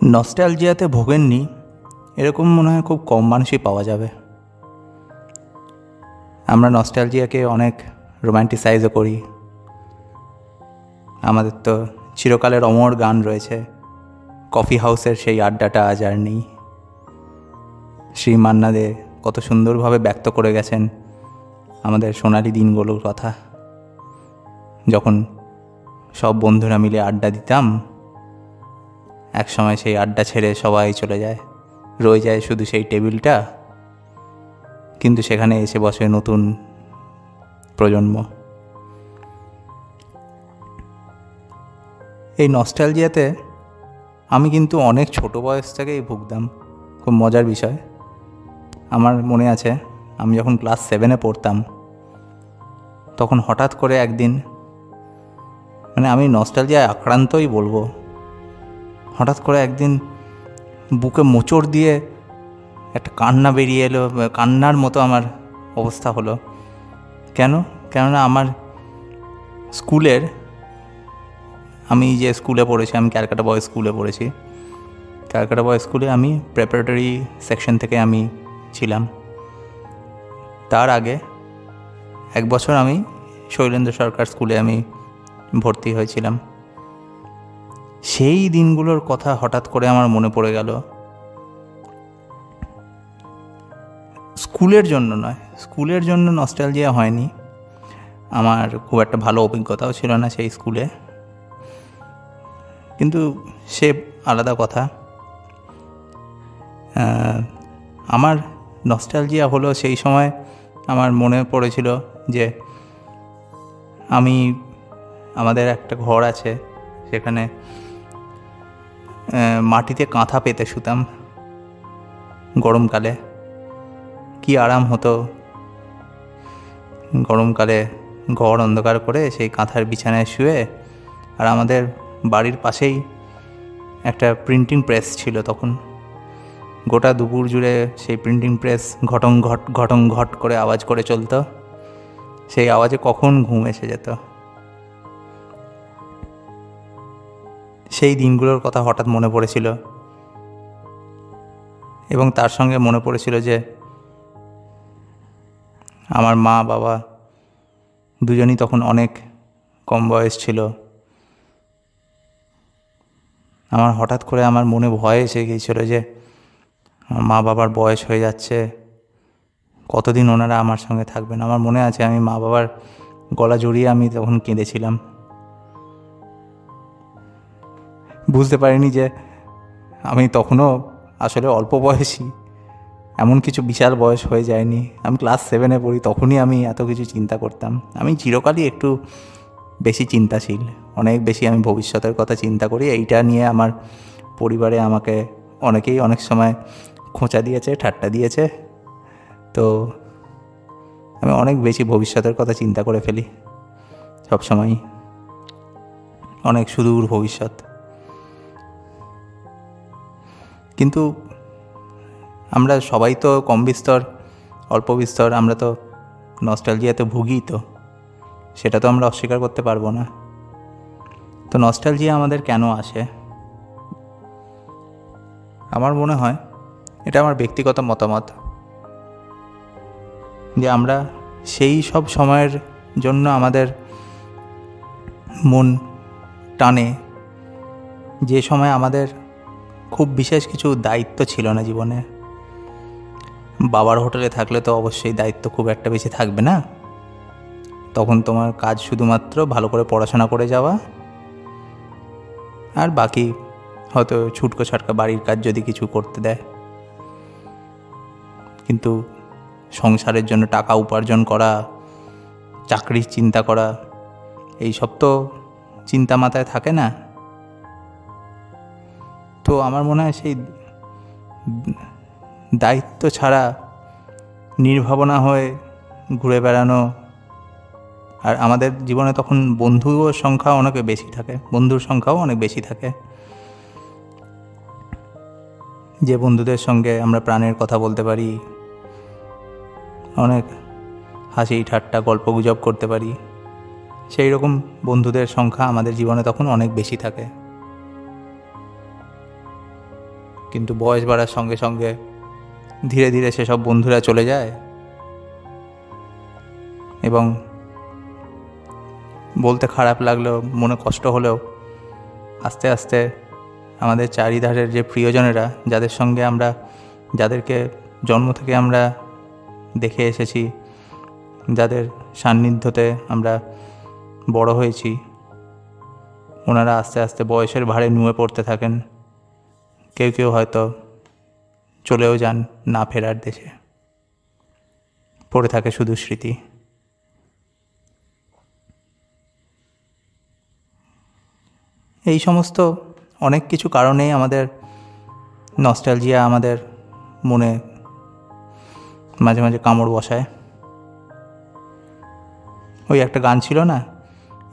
নস্টালজিয়াতে ভোগেননি এরকম মনে হয় খুব কম মানুষই পাওয়া যাবে। আমরা নস্টালজিয়াকে অনেক রোম্যান্টিসাইজও করি। আমাদের তো চিরকালের অমর গান রয়েছে, কফি হাউসের সেই আড্ডাটা আজ আর নেই। শ্রী মান্না দে কত সুন্দরভাবে ব্যক্ত করে গেছেন আমাদের সোনালি দিনগুলোর কথা, যখন সব বন্ধুরা মিলে আড্ডা দিতাম। এক সময় সেই আড্ডা ছেড়ে সবাই চলে যায়, রয়ে যায় শুধু সেই টেবিলটা, কিন্তু সেখানে এসে বসে নতুন প্রজন্ম। এই নস্টালজিয়াতে আমি কিন্তু অনেক ছোট বয়স থেকেই ভুগতাম। খুব মজার বিষয়, আমার মনে আছে আমি যখন ক্লাস 7-এ পড়তাম, তখন হঠাৎ করে একদিন, আমি নস্টালজিয়ায় আক্রান্তই বলবো, হঠাৎ করে একদিন বুকে মোচড় দিয়ে একটা কান্না বেরিয়ে এলো। কান্নার মতো আমার অবস্থা হলো। কেননা আমার স্কুলের, আমি যে স্কুলে পড়েছি, আমি ক্যালকাটা বয়েজ স্কুলে পড়েছি। ক্যালকাটা বয়েজ স্কুলে আমি প্রেপারেটরি সেকশন থেকে আমি ছিলাম। তার আগে 1 বছর আমি শৈলেন্দ্র সরকার স্কুলে আমি ভর্তি হয়েছিলাম। সেই দিনগুলোর কথা হঠাৎ করে আমার মনে পড়ে গেল। স্কুলের জন্য নয়, স্কুলের জন্য নস্টালজিয়া হয়নি, আমার খুব একটা ভালো অভিজ্ঞতাও ছিল না সেই স্কুলে, কিন্তু সে আলাদা কথা। আমার নস্টালজিয়া হলো সেই সময় আমার মনে পড়েছিল যে আমাদের একটা ঘর আছে, সেখানে মাটিতে কাঁথা পেতে শুতাম গরমকালে। কি আরাম হতো গরমকালে ঘর অন্ধকার করে সেই কাঁথার বিছানায় শুয়ে। আর আমাদের বাড়ির পাশেই একটা প্রিন্টিং প্রেস ছিল তখন। গোটা দুপুর জুড়ে সেই প্রিন্টিং প্রেস ঘটং ঘট করে আওয়াজ করে চলতো। সেই আওয়াজে কখন ঘুম এসে যেত। সেই দিনগুলোর কথা হঠাৎ মনে পড়েছিল, এবং তার সঙ্গে মনে পড়েছিল যে আমার মা বাবা দুজনই তখন অনেক কম বয়স ছিল। আমার হঠাৎ করে আমার মনে ভয় এসে গিয়েছিল যে আমার মা বাবার বয়স হয়ে যাচ্ছে, কতদিন ওনারা আমার সঙ্গে থাকবেন। আমার মনে আছে আমি মা বাবার গলা জড়িয়ে আমি তখন কেঁদেছিলাম। বুঝতে পারিনি যে আমি তখনও আসলে অল্প বয়সী, এমন কিছু বিশাল বয়স হয়ে যায়নি। আমি ক্লাস 7-এ পড়ি, তখনই আমি এত কিছু চিন্তা করতাম। আমি চিরকালই একটু বেশি চিন্তাশীল, অনেক বেশি আমি ভবিষ্যতের কথা চিন্তা করি। এইটা নিয়ে আমার পরিবারে আমাকে অনেকেই অনেক সময় খোঁচা দিয়েছে, ঠাট্টা দিয়েছে। তো আমি অনেক বেশি ভবিষ্যতের কথা চিন্তা করে ফেলি সবসময়, অনেক সুদূর ভবিষ্যৎ। কিন্তু আমরা সবাই তো কম বিস্তর অল্প বিস্তর আমরা তো নস্টালজিয়াতে ভুগি, তো সেটা তো আমরা অস্বীকার করতে পারবো না। তো নস্টালজিয়া আমাদের কেন আসে? আমার মনে হয়, এটা আমার ব্যক্তিগত মতামত, যে আমরা সেই সব সময়ের জন্য আমাদের মন টানে যে সময় আমাদের খুব বিশেষ কিছু দায়িত্ব ছিল না জীবনে। বাবার হোটেলে থাকলে তো অবশ্যই দায়িত্ব খুব একটা বেশি থাকবে না। তখন তোমার কাজ শুধুমাত্র ভালো করে পড়াশোনা করে যাওয়া, আর বাকি হয়তো ছুটকো ছাটকা বাড়ির কাজ যদি কিছু করতে দেয়। কিন্তু সংসারের জন্য টাকা উপার্জন করা, চাকরির চিন্তা করা, এই সব তো চিন্তা মাথায় থাকে না। তো আমার মনে হয় সেই দায়িত্ব ছাড়া নির্ভাবনা হয়ে ঘুরে বেড়ানো। আর আমাদের জীবনে তখন বন্ধুর সংখ্যাও অনেক বেশি থাকে। যে বন্ধুদের সঙ্গে আমরা প্রাণের কথা বলতে পারি, অনেক হাসি ঠাট্টা গল্পগুজব করতে পারি, সেই রকম বন্ধুদের সংখ্যা আমাদের জীবনে তখন অনেক বেশি থাকে। কিন্তু বয়স বাড়ার সঙ্গে সঙ্গে ধীরে ধীরে সেসব বন্ধুরা চলে যায় এবং বলতে খারাপ লাগলেও, মনে কষ্ট হলেও, আস্তে আস্তে আমাদের চারিধারের যে প্রিয়জনেরা, যাদেরকে জন্ম থেকে আমরা দেখে এসেছি, যাদের সান্নিধ্যতে আমরা বড় হয়েছি, ওনারা আস্তে আস্তে বয়সের ভারে নুয়ে পড়তে থাকেন। কেউ কেউ হয়তো চলেও যান না ফেরার দেশে, পড়ে থাকে শুধু স্মৃতি। এই সমস্ত অনেক কিছু কারণেই আমাদের নস্টালজিয়া আমাদের মনে মাঝে মাঝে কামড় বসায়। ওই একটা গান ছিল না,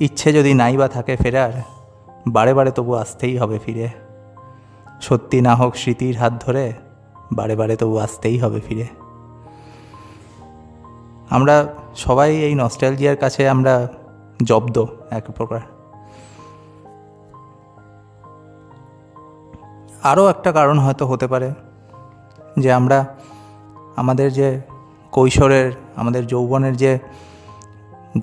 ইচ্ছে যদি নাই বা থাকে ফেরার, বারে বারে তবু আসতেই হবে ফিরে। সত্যি না হোক স্মৃতির হাত ধরে, বারে বারে তবু আসতেই হবে ফিরে। আমরা সবাই এই নস্টালজিয়ার কাছে আমরা জব্দ এক প্রকার। আরও একটা কারণ হয়তো হতে পারে যে আমরা আমাদের যে কৈশোরের, আমাদের যৌবনের যে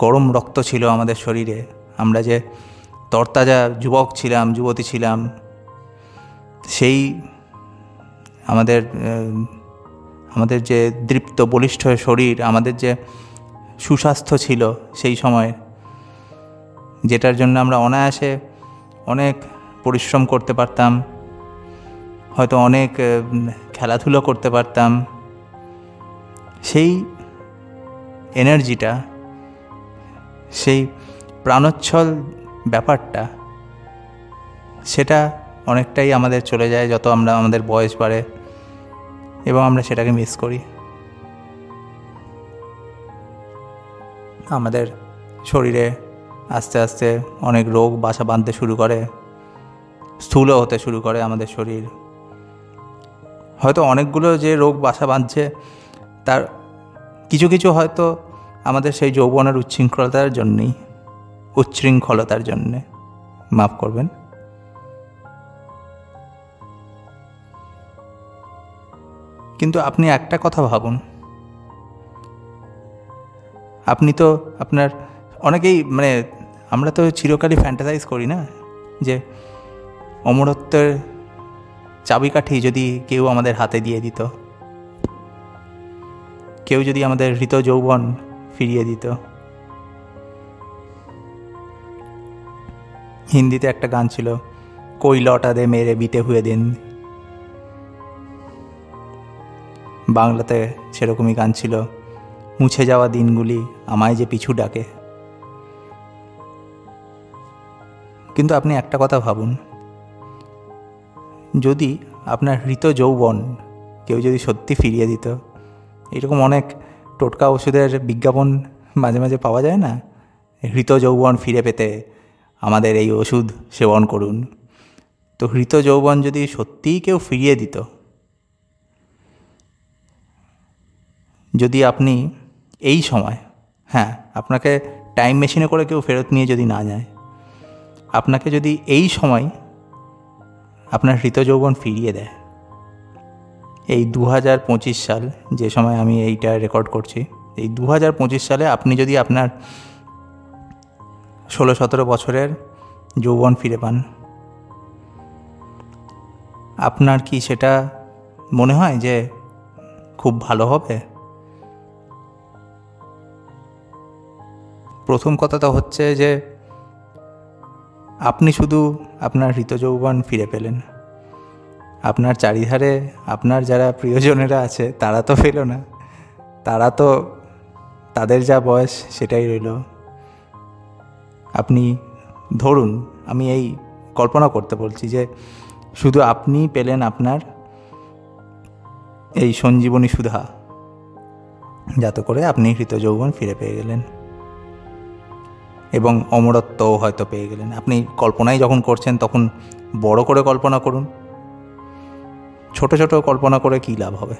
গরম রক্ত ছিল আমাদের শরীরে, আমরা যে তরতাজা যুবক ছিলাম, যুবতী ছিলাম, সেই আমাদের যে দৃপ্ত বলিষ্ঠ শরীর, আমাদের যে সুস্বাস্থ্য ছিল সেই সময়, যেটার জন্য আমরা অনায়াসে অনেক পরিশ্রম করতে পারতাম, হয়তো অনেক খেলাধুলো করতে পারতাম, সেই এনার্জিটা, সেই প্রাণোচ্ছল ব্যাপারটা, সেটা অনেকটাই আমাদের চলে যায় যত আমাদের বয়স বাড়ে, এবং আমরা সেটাকে মিস করি। আমাদের শরীরে আস্তে আস্তে অনেক রোগ বাসা বাঁধতে শুরু করে, স্থূলও হতে শুরু করে আমাদের শরীর। হয়তো অনেকগুলো যে রোগ বাসা বাঁধছে, তার কিছু কিছু হয়তো আমাদের সেই যৌবনের উচ্ছৃঙ্খলতার জন্যে, মাফ করবেন। কিন্তু আপনি একটা কথা ভাবুন, আপনি তো অনেকেই আমরা তো চিরকালই ফ্যান্টাসাইজ করি না, যে অমরত্বের চাবিকাঠি যদি কেউ আমাদের হাতে দিয়ে দিত, কেউ যদি আমাদের হৃত যৌবন ফিরিয়ে দিত। হিন্দিতে একটা গান ছিল, কই লটা দে মেরে বিতে হুয়ে দিন। বাংলাতে সেরকমই গান ছিল, মুছে যাওয়া দিনগুলি আমায় যে পিছু ডাকে। কিন্তু আপনি একটা কথা ভাবুন, যদি আপনার হৃত যৌবন কেউ যদি সত্যি ফিরিয়ে দিত, এরকম অনেক টোটকা ওষুধের বিজ্ঞাপন মাঝে মাঝে পাওয়া যায় না, হৃত যৌবন ফিরে পেতে আমাদের এই ওষুধ সেবন করুন। তো হৃত যৌবন যদি সত্যিই কেউ ফিরিয়ে দিত, যদি আপনি এই সময়, হ্যাঁ, আপনাকে টাইম মেশিনে করে কেউ ফেরত নিয়ে যদি না যায়, আপনাকে যদি এই সময় আপনার হৃত যৌবন ফিরিয়ে দেয়, এই 2025 সাল, যে সময় আমি এইটা রেকর্ড করছি, এই 2025 সালে আপনি যদি আপনার 16-17 বছরের যৌবন ফিরে পান, আপনার কি সেটা মনে হয় যে খুব ভালো হবে? প্রথম কথা তো হচ্ছে যে আপনি শুধু আপনার হৃত যৌবন ফিরে পেলেন, আপনার চারিধারে আপনার যারা প্রিয়জনেরা আছে তারা তো পেল না, তারা তো তাদের যা বয়স সেটাই রইল। আপনি ধরুন, আমি এই কল্পনা করতে বলছি যে শুধু আপনি পেলেন আপনার এই সঞ্জীবনী সুধা, যাতে করে আপনি হৃত যৌবন ফিরে পেয়ে গেলেন এবং অমরত্বও হয়তো পেয়ে গেলেন। আপনি কল্পনাই যখন করছেন তখন বড় করে কল্পনা করুন, ছোট ছোট কল্পনা করে কী লাভ হবে?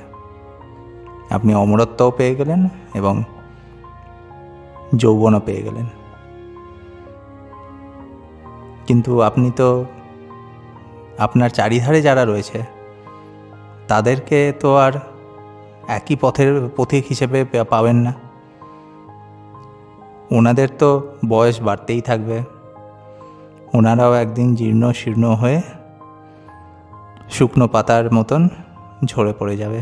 আপনি অমরত্বও পেয়ে গেলেন এবং যৌবনও পেয়ে গেলেন, কিন্তু আপনি তো আপনার চারিধারে যারা রয়েছে তাদেরকে তো আর একই পথিক হিসেবে পাবেন না। ওনাদের তো বয়স বাড়তেই থাকবে, ওনারাও একদিন জীর্ণ শীর্ণ হয়ে শুকনো পাতার মতন ঝরে পড়ে যাবে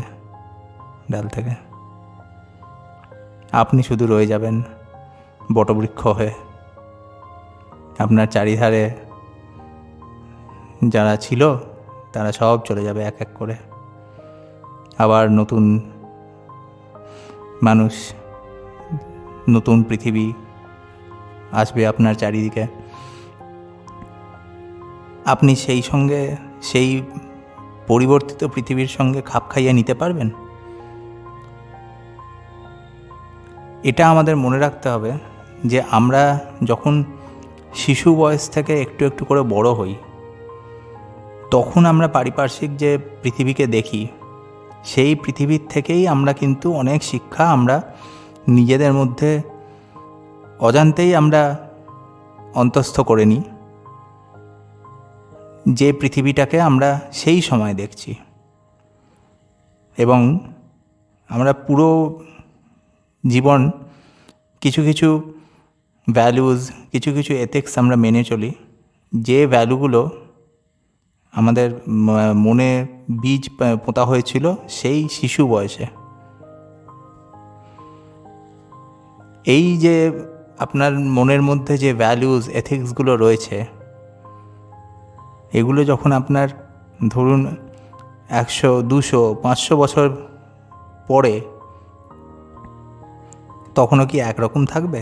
ডাল থেকে। আপনি শুধু রয়ে যাবেন বটবৃক্ষ হয়ে। আপনার চারিধারে যারা ছিল তারা সব চলে যাবে এক এক করে। আবার নতুন মানুষ, নতুন পৃথিবী আসবে আপনার চারিদিকে। আপনি সেই পরিবর্তিত পৃথিবীর সঙ্গে খাপ খাইয়ে নিতে পারবেন? এটা আমাদের মনে রাখতে হবে যে আমরা যখন শিশু বয়স থেকে একটু একটু করে বড় হই, তখন আমরা পারিপার্শ্বিক যে পৃথিবীকে দেখি, সেই পৃথিবীর থেকেই আমরা কিন্তু অনেক শিক্ষা আমরা নিজেদের মধ্যে অজান্তেই আমরা অন্তঃস্থ করে নিই, যে পৃথিবীটাকে আমরা সেই সময় দেখছি। এবং আমরা পুরো জীবন কিছু কিছু ভ্যালুজ, কিছু কিছু এথিক্স আমরা মেনে চলি, যে ভ্যালুগুলো আমাদের মনে বীজ পোঁতা হয়েছিল সেই শিশু বয়সে। এই যে আপনার মনের মধ্যে যে ভ্যালুজ, এথিক্সগুলো রয়েছে, এগুলো যখন আপনার ধরুন 100, 200, 500 বছর পরে, তখনও কি একরকম থাকবে?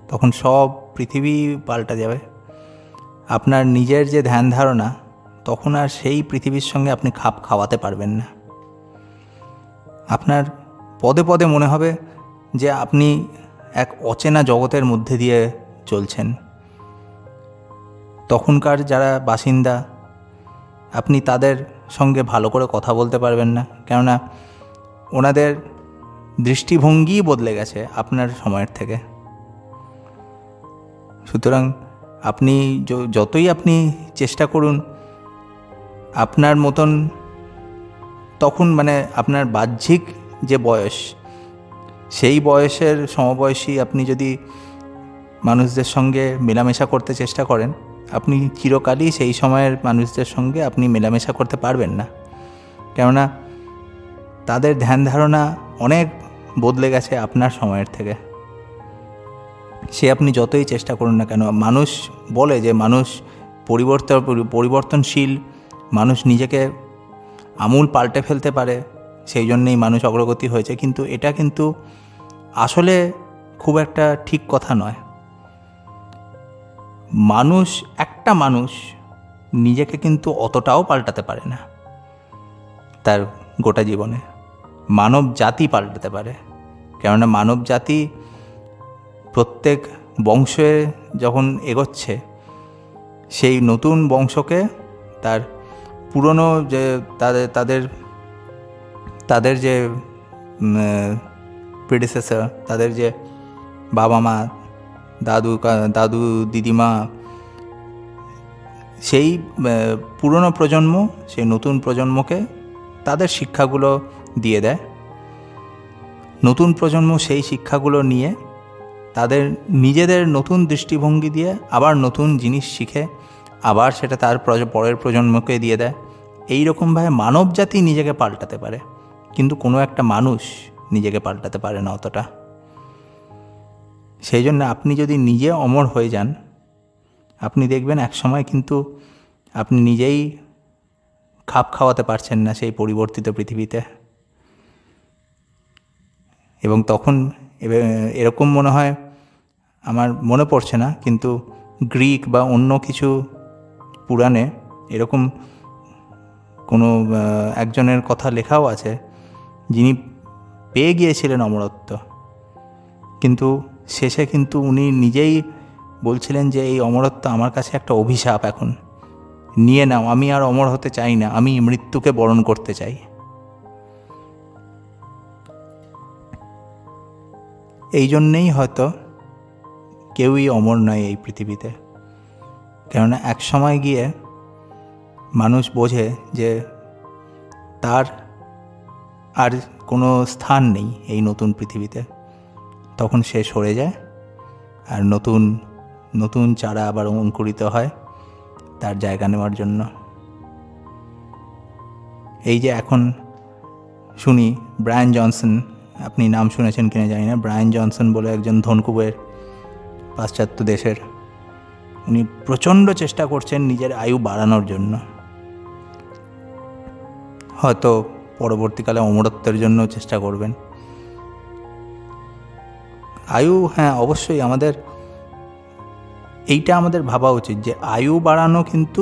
তখন সব পৃথিবী পাল্টা যাবে। আপনার নিজের যে ধ্যান ধারণা, তখন আর সেই পৃথিবীর সঙ্গে আপনি খাপ খাওয়াতে পারবেন না। আপনার পদে পদে মনে হবে যে আপনি এক অচেনা জগতের মধ্যে দিয়ে চলছেন। তখনকার যারা বাসিন্দা, আপনি তাদের সঙ্গে ভালো করে কথা বলতে পারবেন না, কেননা ওনাদের দৃষ্টিভঙ্গি বদলে গেছে আপনার সময়ের থেকে। সুতরাং আপনি যতই আপনি চেষ্টা করুন আপনার মতন, তখন আপনার বাহ্যিক যে বয়স, সেই বয়সের সমবয়সী আপনি যদি মানুষদের সঙ্গে মেলামেশা করতে চেষ্টা করেন, আপনি চিরকালই সেই সময়ের মানুষদের সঙ্গে আপনি মেলামেশা করতে পারবেন না, কেননা তাদের ধ্যান ধারণা অনেক বদলে গেছে আপনার সময়ের থেকে। সে আপনি যতই চেষ্টা করুন না কেন, মানুষ বলে যে মানুষ পরিবর্তনশীল, মানুষ নিজেকে আমূল পাল্টে ফেলতে পারে, সেই জন্যেই মানুষ অগ্রগতি হয়েছে, কিন্তু এটা কিন্তু আসলে খুব একটা ঠিক কথা নয়। একটা মানুষ নিজেকে কিন্তু অতটাও পাল্টাতে পারে না তার গোটা জীবনে। মানব জাতি পাল্টাতে পারে, কেননা মানব জাতি প্রত্যেক বংশে যখন এগোচ্ছে, সেই নতুন বংশকে তার পুরনো যে তাদের যে প্রেডিসেসর, তাদের যে বাবা মা, দাদু দিদিমা, সেই পুরনো প্রজন্ম সেই নতুন প্রজন্মকে তাদের শিক্ষাগুলো দিয়ে দেয়। নতুন প্রজন্ম সেই শিক্ষাগুলো নিয়ে তাদের নিজেদের নতুন দৃষ্টিভঙ্গি দিয়ে আবার নতুন জিনিস শিখে আবার সেটা তার পরের প্রজন্মকে দিয়ে দেয়। এই রকমভাবে মানব জাতি নিজেকে পাল্টাতে পারে, কিন্তু কোনো একটা মানুষ নিজেকে পাল্টাতে পারে না অতটা। সেই জন্য আপনি যদি নিজে অমর হয়ে যান, আপনি দেখবেন একসময় কিন্তু আপনি নিজেই খাপ খাওয়াতে পারছেন না সেই পরিবর্তিত পৃথিবীতে। এবং তখন এরকম মনে হয়, আমার মনে পড়ছে না, কিন্তু গ্রিক বা অন্য কিছু পুরাণে এরকম কোনো একজনের কথা লেখাও আছে, যিনি পেয়ে গিয়েছিলেন অমরত্ব, কিন্তু শেষে কিন্তু উনি নিজেই বলছিলেন যে এই অমরত্ব আমার কাছে একটা অভিশাপ, এখন নিয়ে নাও, আমি আর অমর হতে চাই না, আমি মৃত্যুকে বরণ করতে চাই। এই জন্যেই হয়তো কেউই অমর নয় এই পৃথিবীতে, কেননা এক সময় গিয়ে মানুষ বোঝে যে তার আর কোনো স্থান নেই এই নতুন পৃথিবীতে, তখন সে সরে যায় আর নতুন নতুন চারা আবার অঙ্কুরিত হয় তার জায়গা নেওয়ার জন্য। এই যে এখন শুনি ব্রায়ান জনসন, আপনি নাম শুনেছেন কিনা জানি না, ব্রায়ান জনসন বলে একজন ধনকুবের পাশ্চাত্য দেশের, উনি প্রচণ্ড চেষ্টা করছেন নিজের আয়ু বাড়ানোর জন্য। হয়তো পরবর্তীকালে অমরত্বের জন্য চেষ্টা করবেন। আয়ু, হ্যাঁ অবশ্যই এইটা আমাদের ভাবা উচিত যে আয়ু বাড়ানো কিন্তু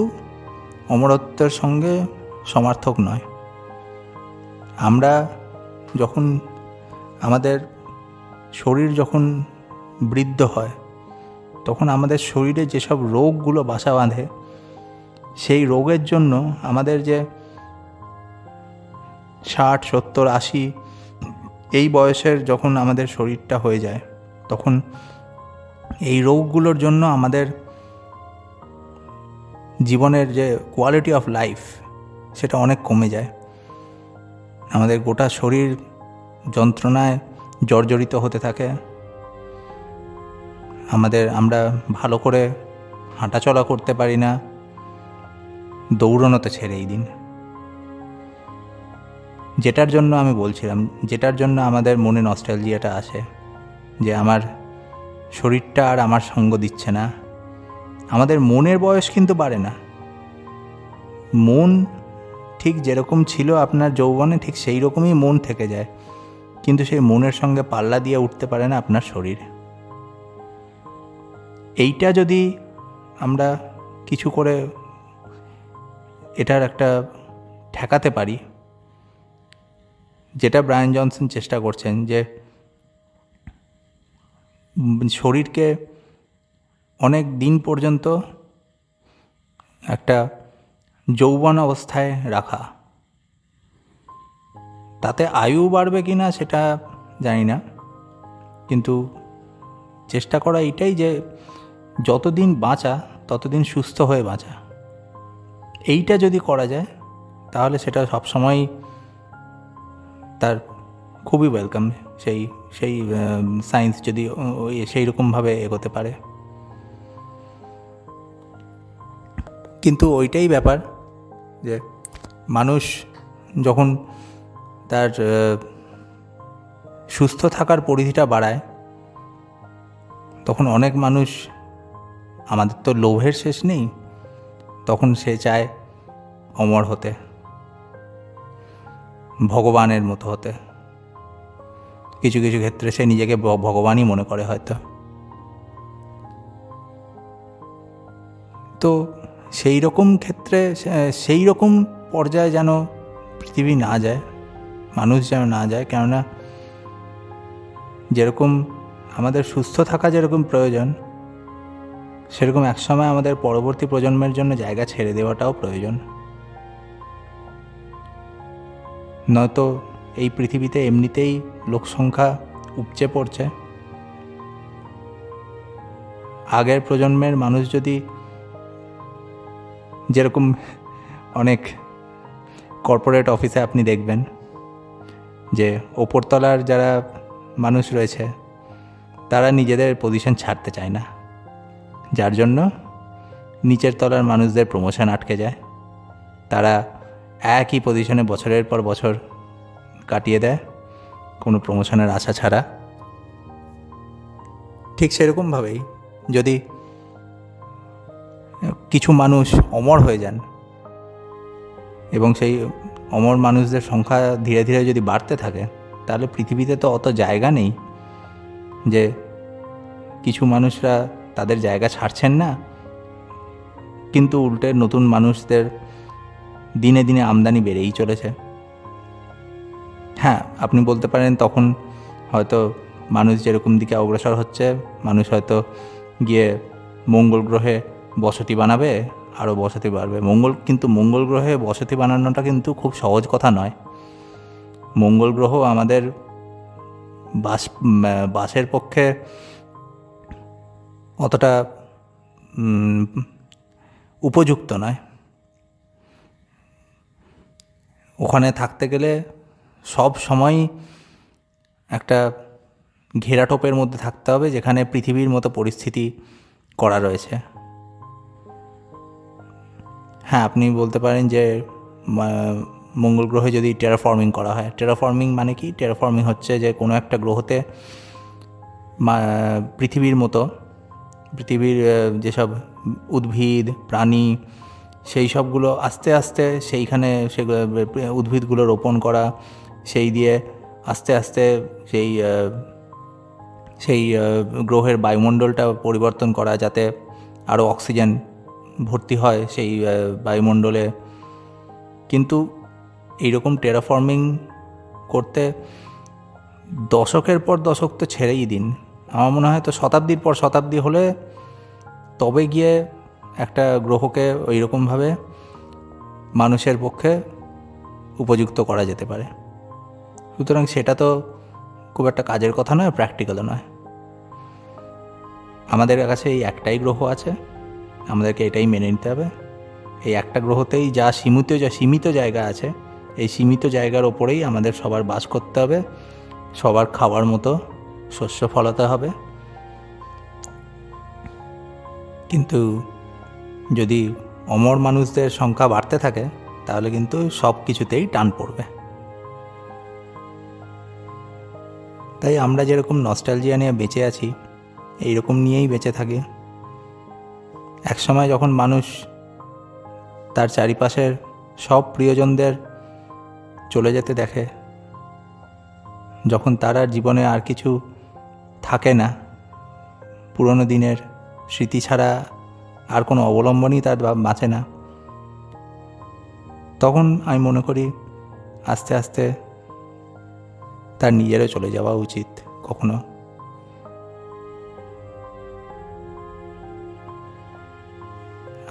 অমরত্বের সঙ্গে সমার্থক নয়। আমরা যখন আমাদের শরীর যখন বৃদ্ধ হয়, তখন আমাদের শরীরে যেসব রোগগুলো বাসা বাঁধে, সেই রোগের জন্য আমাদের যে 60, 70, 80 এই বয়সের যখন আমাদের শরীরটা হয়ে যায়, তখন এই রোগগুলোর জন্য আমাদের জীবনের যে কোয়ালিটি অফ লাইফ সেটা অনেক কমে যায়। আমাদের গোটা শরীর যন্ত্রণায় জর্জরিত হতে থাকে, আমরা ভালো করে হাঁটাচলা করতে পারি না, দৌড়ানো তো ছেড়েই দিন। যেটার জন্য আমি বলছিলাম, যেটার জন্য আমাদের মনে নস্টালজিয়াটা আসে, যে আমার শরীরটা আর আমার সঙ্গ দিচ্ছে না। আমাদের মনের বয়স কিন্তু বাড়ে না, মন ঠিক যেরকম ছিল আপনার যৌবনে, ঠিক সেই রকমই মন থেকে যায়, কিন্তু সেই মনের সঙ্গে পাল্লা দিয়ে উঠতে পারে না আপনার শরীর। এইটা যদি আমরা কিছু করে এটার একটা ঠেকাতে পারি, যেটা ব্রায়ান জনসন চেষ্টা করছেন, যে শরীরকে অনেক দিন পর্যন্ত একটা যৌবন অবস্থায় রাখা, তাতে আয়ু বাড়বে কি না সেটা জানি না, কিন্তু চেষ্টা করা এটাই যে যতদিন বাঁচা ততদিন সুস্থ হয়ে বাঁচা। এইটা যদি করা যায় তাহলে সেটা সবসময় তার খুবই ওয়েলকাম, সেই সায়েন্স যদি সেই রকমভাবে এগোতে পারে। কিন্তু ওইটাই ব্যাপার যে মানুষ যখন তার সুস্থ থাকার পরিধিটা বাড়ায়, তখন অনেক মানুষ, আমাদের তো লোভের শেষ নেই, তখন সে চায় অমর হতে, ভগবানের মতো হতে। কিছু কিছু ক্ষেত্রে সে নিজেকে ভগবানই মনে করে হয়তো। তো সেই রকম ক্ষেত্রে, সেই রকম পর্যায়ে যেন পৃথিবী না যায়, মানুষ যেন না যায়। কেননা যেরকম আমাদের সুস্থ থাকা যেরকম প্রয়োজন, সেরকম একসময় আমাদের পরবর্তী প্রজন্মের জন্য জায়গা ছেড়ে দেওয়াটাও প্রয়োজন। নয়তো এই পৃথিবীতে এমনিতেই লোকসংখ্যা উপচে পড়ছে। আগের প্রজন্মের মানুষ যদি, যেরকম অনেক কর্পোরেট অফিসে আপনি দেখবেন যে ওপরতলার যারা মানুষ রয়েছে তারা নিজেদের পজিশন ছাড়তে চায় না, যার জন্য নিচের তলার মানুষদের প্রমোশন আটকে যায়। তারা একই পজিশনে বছরের পর বছর কাটিয়ে দেয় কোনো প্রমোশনের আশা ছাড়া। ঠিক সেরকমভাবেই যদি কিছু মানুষ অমর হয়ে যান এবং সেই অমর মানুষদের সংখ্যা ধীরে ধীরে যদি বাড়তে থাকে, তাহলে পৃথিবীতে তো অত জায়গা নেই যে কিছু মানুষরা তাদের জায়গা ছাড়ছেন না, কিন্তু উল্টে নতুন মানুষদের দিনে দিনে আমদানি বেড়েই চলেছে। হ্যাঁ, আপনি বলতে পারেন তখন হয়তো মানুষ যেরকম দিকে অগ্রসর হচ্ছে, মানুষ হয়তো গিয়ে মঙ্গল গ্রহে বসতি বানাবে, আরও বসতি বাড়বে। কিন্তু মঙ্গল গ্রহে বসতি বানানোটা কিন্তু খুব সহজ কথা নয়। মঙ্গল গ্রহ আমাদের বাসের পক্ষে অতটা উপযুক্ত নয়। ওখানে থাকতে গেলে সব সময় একটা ঘেরাটোপের মধ্যে থাকতে হবে, যেখানে পৃথিবীর মতো পরিস্থিতি করা রয়েছে। হ্যাঁ, আপনি বলতে পারেন যে মঙ্গল গ্রহে যদি টেরাফর্মিং করা হয়। টেরাফর্মিং মানে কি? টেরাফর্মিং হচ্ছে যে কোনো একটা গ্রহতে পৃথিবীর মতো, পৃথিবীর যেসব উদ্ভিদ প্রাণী সেই সবগুলো আস্তে আস্তে সেইখানে সেগুলো উদ্ভিদগুলো রোপণ করা, সেই দিয়ে আস্তে আস্তে সেই গ্রহের বায়ুমণ্ডলটা পরিবর্তন করা, যাতে আরও অক্সিজেন ভর্তি হয় সেই বায়ুমণ্ডলে। কিন্তু এইরকম টেরাফর্মিং করতে দশকের পর দশক তো ছেড়েই দিন, আমার মনে হয় তো শতাব্দীর পর শতাব্দী হলে তবে গিয়ে একটা গ্রহকে ওইরকমভাবে মানুষের পক্ষে উপযুক্ত করা যেতে পারে। সুতরাং সেটা তো খুব একটা কাজের কথা নয়, প্র্যাকটিক্যালও নয়। আমাদের কাছে এই একটাই গ্রহ আছে, আমাদেরকে এটাই মেনে নিতে হবে। এই একটা গ্রহতেই যা সীমিত জায়গা আছে, এই সীমিত জায়গার ওপরেই আমাদের সবার বাস করতে হবে, সবার খাওয়ার মতো শস্য ফলাতে হবে। কিন্তু যদি অমর মানুষদের সংখ্যা বাড়তে থাকে তাহলে কিন্তু সব কিছুতেই টান পড়বে। তাই আমরা যেরকম নস্টালজিয়া নিয়ে বেঁচে আছি, এইরকম নিয়েই বেঁচে থাকি। একসময় যখন মানুষ তার চারিপাশের সব প্রিয়জনদের চলে যেতে দেখে, যখন তার জীবনে আর কিছু থাকে না, পুরনো দিনের স্মৃতি ছাড়া আর কোনো অবলম্বনই তার বাঁচে না, তখন আমি মনে করি আস্তে আস্তে তার নিজেরও চলে যাওয়া উচিত কখনো।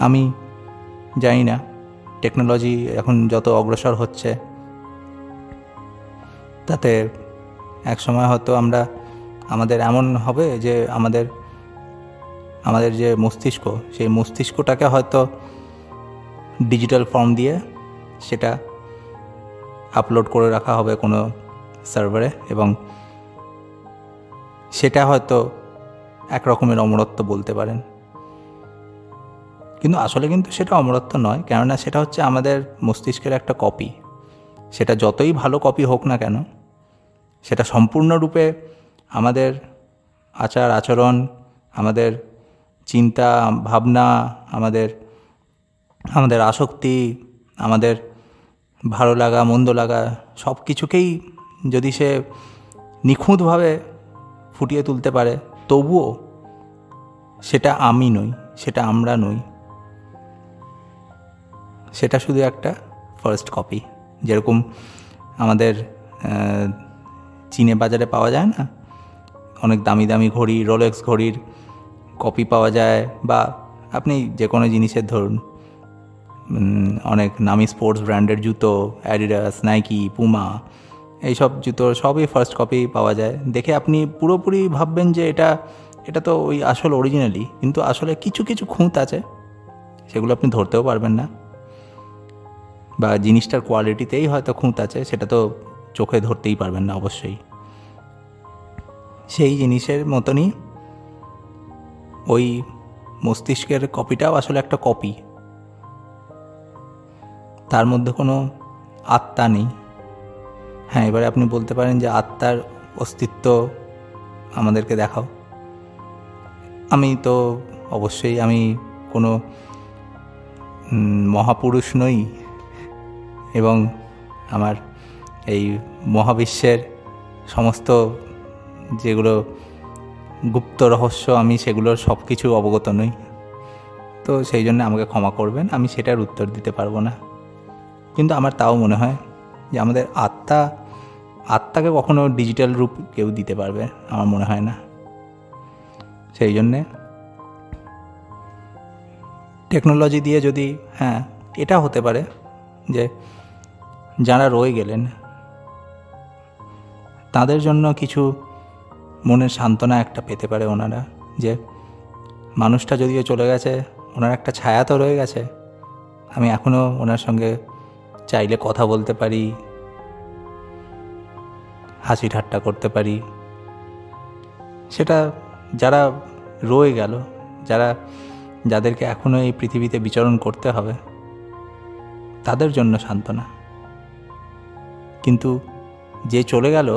আমি জানি না টেকনোলজি এখন যত অগ্রসর হচ্ছে তাতে একসময় হয়তো আমাদের এমন হবে যে আমাদের যে মস্তিষ্ক, সেই মস্তিষ্কটাকে হয়তো ডিজিটাল ফর্ম দিয়ে সেটা আপলোড করে রাখা হবে কোনো সার্ভারে, এবং সেটা হয়তো এক রকমের অমরত্ব বলতে পারেন। কিন্তু আসলে কিন্তু সেটা অমরত্ব নয়, কেননা সেটা হচ্ছে আমাদের মস্তিষ্কের একটা কপি। সেটা যতই ভালো কপি হোক না কেন, সেটা সম্পূর্ণরূপে আমাদের আচার আচরণ, আমাদের চিন্তা ভাবনা, আমাদের আসক্তি, আমাদের ভালো লাগা মন্দ লাগা সব কিছুকেই যদি সে নিখুঁতভাবে ফুটিয়ে তুলতে পারে, তবুও সেটা আমি নই, সেটা আমরা নই, সেটা শুধু একটা ফার্স্ট কপি। যেরকম আমাদের চীনে বাজারে পাওয়া যায় না অনেক দামি দামি ঘড়ি, রোলেক্স ঘড়ির কপি পাওয়া যায়, বা আপনি যে কোনো জিনিসের ধরুন অনেক নামি স্পোর্টস ব্র্যান্ডের জুতো, অ্যাডিডাস, নাইকি, পুমা, এইসব জুতো সবই ফার্স্ট কপি পাওয়া যায়। দেখে আপনি পুরোপুরি ভাববেন যে এটা তো ওই আসল অরিজিনালি, কিন্তু আসলে কিছু কিছু খুঁত আছে, সেগুলো আপনি ধরতেও পারবেন না, বা জিনিসটার কোয়ালিটিতেই হয়তো খুঁত আছে, সেটা তো চোখে ধরতেই পারবেন না অবশ্যই। সেই জিনিসের মতনই ওই মস্তিষ্কের কপিটাও আসলে একটা কপি, তার মধ্যে কোনো আত্মা নেই। হ্যাঁ, এবারে আপনি বলতে পারেন যে আত্মার অস্তিত্ব আমাদেরকে দেখাও। আমি তো অবশ্যই আমি কোনো মহাপুরুষ নই, এবং আমার এই মহাবিশ্বের সমস্ত যেগুলো গুপ্ত রহস্য, আমি সেগুলোর সব কিছু অবগত নই। তো সেই জন্য আমাকে ক্ষমা করবেন, আমি সেটার উত্তর দিতে পারবো না। কিন্তু আমার তাও মনে হয় যে আমাদের আত্মাকে কখনো ডিজিটাল রূপ কেউ দিতে পারবে, আমার মনে হয় না। সেই জন্যে টেকনোলজি দিয়ে যদি, হ্যাঁ এটা হতে পারে যে যারা রয়ে গেলেন তাদের জন্য কিছু মনের সান্ত্বনা একটা পেতে পারে ওনারা, যে মানুষটা যদিও চলে গেছে, ওনার একটা ছায়া তো রয়ে গেছে, আমি এখনও ওনার সঙ্গে চাইলে কথা বলতে পারি, হাসি ঠাট্টা করতে পারি। সেটা যারা রয়ে গেল, যাদেরকে এখনও এই পৃথিবীতে বিচরণ করতে হবে, তাদের জন্য সান্ত্বনা। কিন্তু যে চলে গেল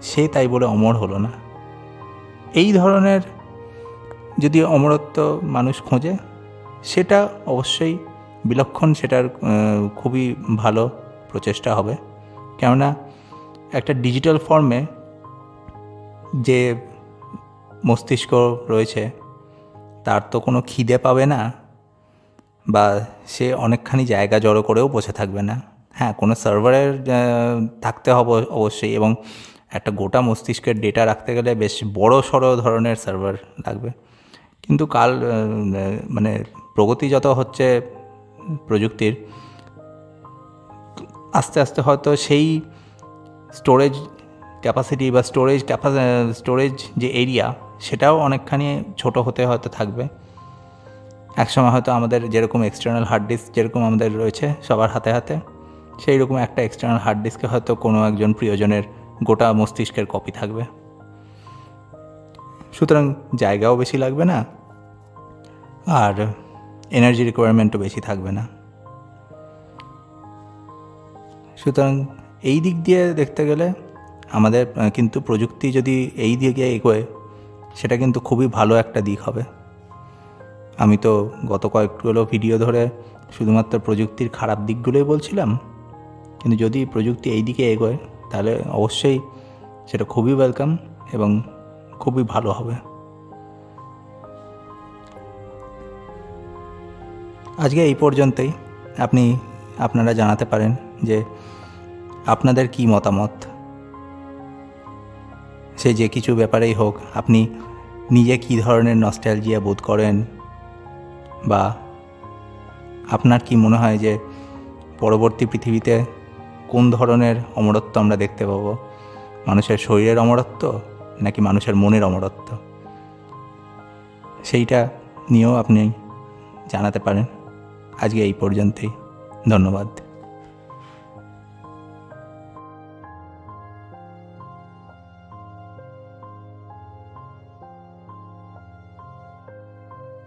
সে তাই বলে অমর হলো না। এই ধরনের যদি অমরত্ব মানুষ খোঁজে, সেটা অবশ্যই বিলক্ষণ, সেটার খুবই ভালো প্রচেষ্টা হবে। কেননা একটা ডিজিটাল ফর্মে যে মস্তিষ্ক রয়েছে তার তো কোনো খিদে পাবে না, বা সে অনেকখানি জায়গা জড়ো করেও বসে থাকবে না। হ্যাঁ, কোনো সার্ভারের থাকতে হবে অবশ্যই, এবং একটা গোটা মস্তিষ্কের ডেটা রাখতে গেলে বেশ বড় সড়ো ধরনের সার্ভার লাগবে। কিন্তু মানে প্রগতি যত হচ্ছে প্রযুক্তির, আস্তে আস্তে হয়তো সেই স্টোরেজ ক্যাপাসিটি বা স্টোরেজ যে এরিয়া, সেটাও অনেকখানি ছোট হতে হয়তো থাকবে। একসময় হয়তো আমাদের যেরকম এক্সটার্নাল হার্ড ডিস্ক যেরকম আমাদের রয়েছে সবার হাতে হাতে, সেই রকম একটা এক্সটার্নাল হার্ড ডিস্কে হয়তো কোনো একজন প্রিয়জনের গোটা মস্তিষ্কের কপি থাকবে। সুতরাং জায়গাও বেশি লাগবে না, আর এনার্জি রিকোয়ারমেন্টও বেশি থাকবে না। সুতরাং এই দিক দিয়ে দেখতে গেলে আমাদের কিন্তু প্রযুক্তি যদি এই দিকে এগোয়, সেটা কিন্তু খুবই ভালো একটা দিক হবে। আমি তো গত কয়েকগুলো ভিডিও ধরে শুধুমাত্র প্রযুক্তির খারাপ দিকগুলোই বলছিলাম, কিন্তু যদি প্রযুক্তি এই দিকে এগোয় তাহলে অবশ্যই সেটা খুবই ওয়েলকাম এবং খুবই ভালো হবে। আজকে এই পর্যন্তই। আপনারা জানাতে পারেন যে আপনাদের কি মতামত, সে যে কিছু ব্যাপারেই হোক। আপনি নিজে কী ধরনের নস্টালজিয়া বোধ করেন, বা আপনার কি মনে হয় যে পরবর্তী পৃথিবীতে কোন ধরনের অমরত্ব আমরা দেখতে পাবো? মানুষের শরীরের অমরত্ব নাকি মানুষের মনের অমরত্ব? সেইটা নিয়েও আপনি জানাতে পারেন। আজকে এই পর্যন্তই। ধন্যবাদ।